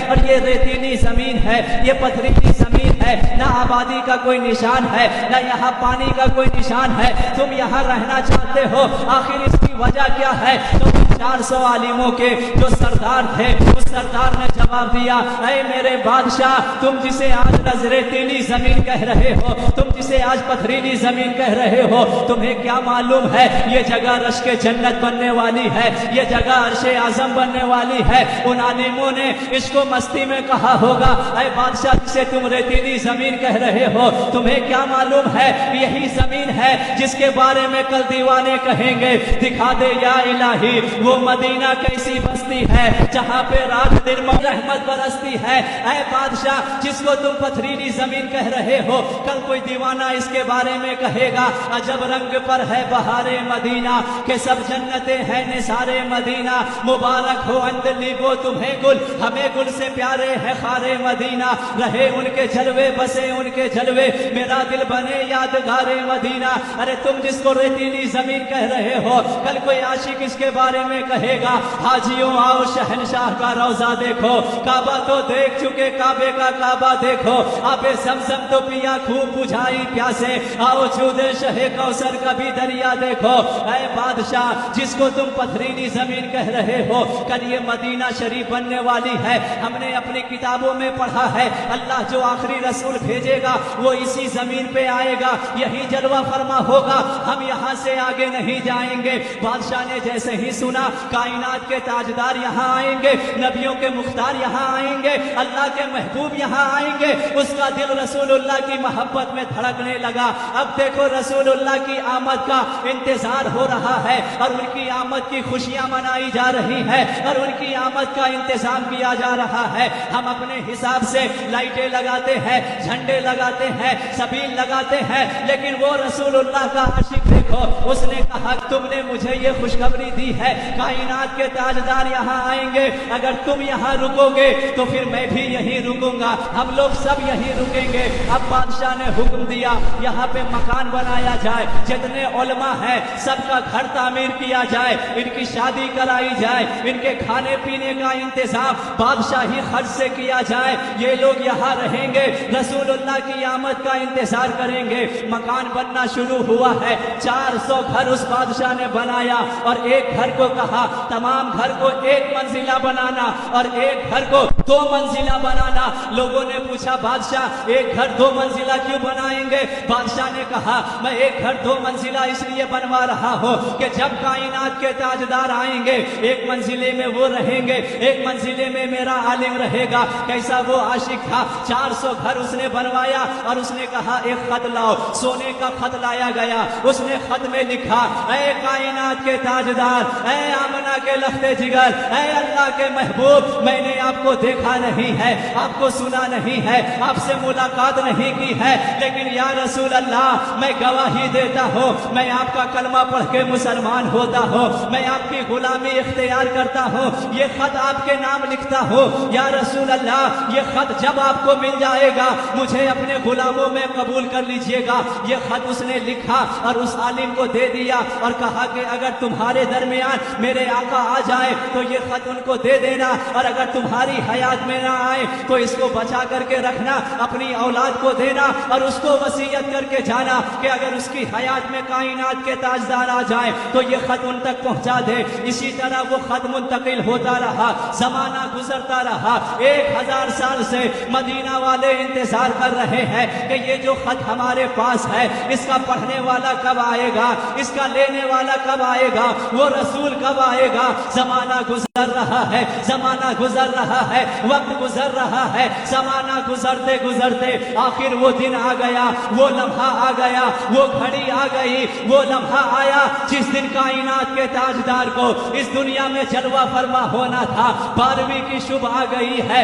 اور یہ ریتیلی زمین ہے، یہ پتھریلی زمین ہے، نہ آبادی کا کوئی نشان ہے، نہ یہاں پانی کا کوئی نشان ہے، تم یہاں رہنا چاہتے ہو، آخر اس کی وجہ کیا ہے؟ تو 400 عالموں کے جو سردار تھے، اس سردار نے جواب دیا، اے میرے بادشاہ، تم جسے آج ریتیلی زمین کہہ رہے ہو، تم جسے آج پتھریلی زمین کہہ رہے ہو، تمہیں کیا معلوم ہے یہ جگہ رشک جنت بننے والی ہے، یہ جگہ عرش اعظم بننے والی ہے۔ ان عالموں نے اس کو مستی میں کہا ہوگا، اے بادشاہ جسے تم ریتیلی زمین کہہ رہے ہو، تمہیں کیا معلوم ہے یہی زمین ہے جس کے بارے میں کل دیوانے کہیں گے، دکھا دے یا الہی وہ مدینہ کیسی بستی ہے جہاں پہ رات دن رحمت برستی ہے۔ اے بادشاہ جس کو تم پتھریلی زمین کہہ رہے ہو، کل کوئی دیوانہ اس کے بارے میں کہے گا، عجب رنگ پر ہے بہار مدینہ کہ سب جنتیں ہیں نثار مدینہ، مبارک ہو اندلی وہ تمہیں گل، ہمیں گل سے پیارے ہے خار مدینہ، رہے ان کے جلوے بسے ان کے جلوے، میرا دل بنے یادگار مدینہ۔ ارے تم جس کو ریتیلی زمین کہہ رہے ہو، کل کوئی عاشق اس کے بارے میں کہے گا، حاجیوں آؤ شہنشاہ کا روضہ دیکھو، کعبہ تو دیکھ چکے کعبے کا کعبہ دیکھو، آب زمزم تو پیا خوب بجھائی پیاسے، آؤ چھودے شہ کوثر کا بھی دریا دیکھو۔ اے بادشاہ جس کو تم پتھریلی زمین کہہ رہے ہو، کل یہ مدینہ شریف بننے والی ہے، ہم نے اپنی کتابوں میں پڑھا ہے، اللہ جو آخری رسول بھیجے گا وہ اسی زمین پہ آئے گا، یہی جلوہ فرما ہوگا، ہم یہاں سے آگے نہیں جائیں گے۔ بادشاہ نے جیسے ہی سنا کائنات کے تاجدار یہاں آئیں گے، نبیوں کے مختار یہاں آئیں گے، اللہ کے محبوب یہاں آئیں گے، اس کا دل رسول اللہ کی محبت میں دھڑکنے لگا۔ اب دیکھو رسول اللہ کی آمد کا انتظار ہو رہا ہے اور ان کی آمد کی خوشیاں منائی جا رہی ہے اور ان کی آمد کا انتظام کیا جا رہا ہے۔ ہم اپنے حساب سے لائٹیں لگاتے ہیں، جھنڈے لگاتے ہیں، سبیل لگاتے ہیں، لیکن وہ رسول اللہ کا عاشق دیکھو، اس نے کہا تم نے مجھے یہ خوشخبری دی ہے کائنات کے تاجدار یہاں آئیں گے، اگر تم یہاں رکو گے تو پھر میں بھی یہیں رکوں گا، ہم لوگ سب یہیں رکیں گے۔ اب بادشاہ نے حکم دیا یہاں پہ مکان بنایا جائے، جتنے علماء ہیں سب کا گھر تعمیر کیا جائے، ان کی شادی کرائی جائے، ان کے کھانے پینے کا انتظام بادشاہی خرچ سے کیا جائے، یہ لوگ یہاں رہیں گے، رسول اللہ کی آمد کا انتظار کریں گے۔ مکان بننا شروع ہوا ہے، 400 گھر اس بادشاہ نے بنایا اور ایک گھر کو کہا تمام گھر کو 1 منزلہ بنانا اور ایک گھر کو 2 منزلہ بنانا۔ لوگوں نے پوچھا بادشاہ ایک گھر 2 منزلہ کیوں بنائیں گے؟ بادشاہ نے کہا میں ایک گھر 2 منزلہ اس لیے بنوا رہا ہوں کہ جب کائنات کے تاجدار آئیں گے 1 منزلے میں وہ رہیں گے، 1 منزلے میں میرا عالم رہے گا۔ کیسا وہ عاشق تھا، 400 گھر اس نے بنوایا اور اس نے کہا ایک خط لاؤ، سونے کا خط لایا گیا، اس نے خط میں لکھا اے کائنات کے تاجدار، اے آمنہ کے لخت جگر، اے اللہ کے محبوب، میں نے آپ کو دیکھا نہیں ہے، آپ کو سنا نہیں ہے، آپ سے ملاقات نہیں کی ہے، لیکن یا رسول اللہ میں گواہی دیتا ہوں، میں آپ کا کلمہ پڑھ کے مسلمان ہوتا ہوں، میں آپ کی غلامی اختیار کرتا ہوں، یہ خط آپ کے نام لکھتا ہوں، یا رسول اللہ یہ خط جب آپ کو مل جائے گا مجھے اپنے غلاموں میں قبول کر لیجئے گا۔ یہ خط اس نے لکھا اور اس عالم کو دے دیا اور کہا کہ اگر تمہارے درمیان میرے آقا آ جائے تو یہ خط ان کو دے دینا، اور اگر تمہاری حیات میں نہ آئے تو اس کو بچا کر کے رکھنا، اپنی اولاد کو دینا اور اس کو وصیت کر کے جانا کہ اگر اس کی حیات میں کائنات کے تاجدار آ جائے تو یہ خط ان تک پہنچا دے۔ اسی طرح وہ خط منتقل ہوتا رہا، زمانہ گزرتا رہا، 1000 سال سے مدینہ والے انتظار کر رہے ہیں کہ یہ جو خط ہمارے پاس ہے اس کا پڑھنے والا کب آئے گا، اس کا لینے والا کب آئے گا، وہ رسول کب آئے گا۔ زمانہ گزر رہا ہے، زمانہ گزر رہا ہے، وقت گزر رہا ہے، زمانہ گزرتے گزرتے آخر وہ دن آ گیا، وہ لمحہ آ گیا، وہ گھڑی آ گئی، وہ لمحہ آیا جس دن کائنات کے تاجدار کو اس دنیا میں جلوہ فرما ہونا تھا۔ 12ویں کی شب آ گئی ہے،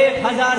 1000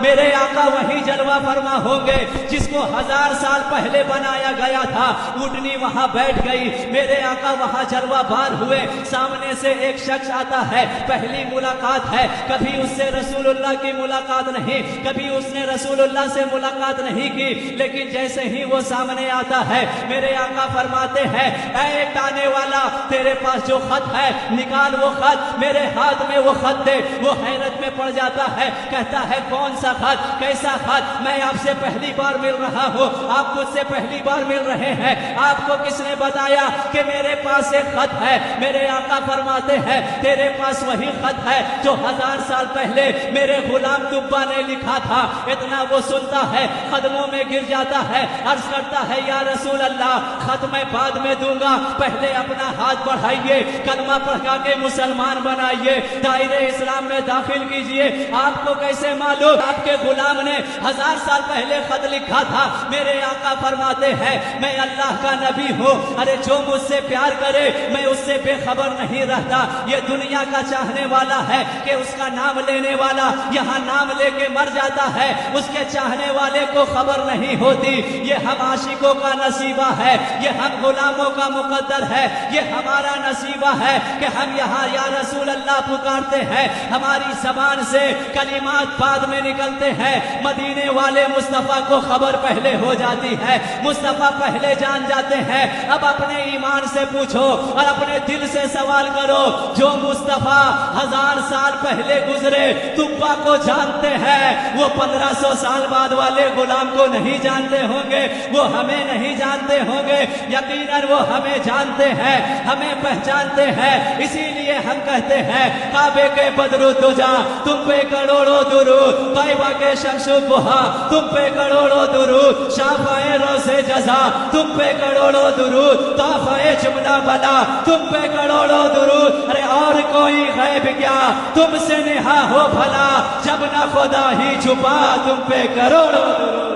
میرے آقا وہی جلوہ فرما ہوں گے جس کو 1000 سال پہلے بنایا گیا تھا. اونٹنی وہاں بیٹھ گئی, میرے آقا وہاں جلوہ بار ہوئے. سامنے سے ایک شخص آتا ہے, پہلی ملاقات ہے, کبھی اس سے رسول اللہ کی ملاقات نہیں, کبھی اس نے رسول اللہ سے ملاقات نہیں کی, لیکن جیسے ہی وہ سامنے آتا ہے میرے آقا فرماتے ہیں اے ٹانے والا, تیرے پاس جو خط ہے نکال وہ خط, میرے ہاتھ میں وہ خط دے. وہ حیرت میں پڑ جاتا ہے, کہتا ہے کون سا خط, کیسا خط, میں آپ سے پہلی بار مل رہا ہوں, آپ مجھ سے پہلی بار مل رہے ہیں, آپ کو کس نے بتایا کہ میرے پاس ایک خط ہے؟ میرے آقا فرماتے ہیں تیرے پاس وہی خط ہے جو 1000 سال پہلے میرے غلام دبا نے لکھا تھا. اتنا وہ سنتا ہے قدموں میں گر جاتا ہے, عرض کرتا ہے یا رسول اللہ خط میں بعد میں دوں گا, پہلے اپنا ہاتھ بڑھائیے, کلمہ پڑھا کے مسلمان بنائیے, دائرے اسلام میں داخل کیجئے. آپ کو کیسے معلوم آپ کے غلام نے 1000 سال پہلے خط لکھا تھا؟ میرے آقا فرماتے ہیں میں اللہ کا نبی ہوں, ارے جو مجھ سے پیار کرے میں اس سے بے خبر نہیں رہتا. یہ دنیا کا چاہنے والا ہے کہ اس کا نام لینے والا یہاں نام لے کے مر جاتا ہے, اس کے چاہنے والے کو خبر نہیں ہوتی. یہ ہم عاشقوں کا نصیبہ ہے, یہ ہم غلاموں کا مقدر ہے, یہ ہمارا نصیبہ ہے کہ ہم یہاں یا رسول اللہ پکارتے ہیں, ہماری زبان سے کلمات بعد میں نکلتے ہیں, مدینے والے مصطفیٰ کو خبر پہلے ہو جاتی ہے, مصطفیٰ پہلے جان جاتے ہیں. اب اپنے ایمان سے پوچھو اور اپنے دل سے سوال کرو, جو مصطفیٰ 1000 سال پہلے گزرے تبا کو جانتے ہیں, وہ 1500 سال بعد والے غلام کو نہیں جانتے ہوں گے, وہ ہمیں نہیں جانتے ہوں گے. یقیناً وہ ہمیں جانتے ہیں, ہمیں پہچانتے ہیں. اسی لیے ہم کہتے ہیں کعبے کے بدر تجا تم پہ کروڑوں درود, طیبہ کے شمس بہا تم پہ کروڑوں درود, شافعِ روزے جزا تم پہ کروڑوں درود, طافعِ جملہ بلا تم پہ کروڑوں درود. ارے اور کوئی غیب کیا تم سے نہا ہو بھلا, جب نہ خدا ہی چھپا تم پہ کروڑوں درود.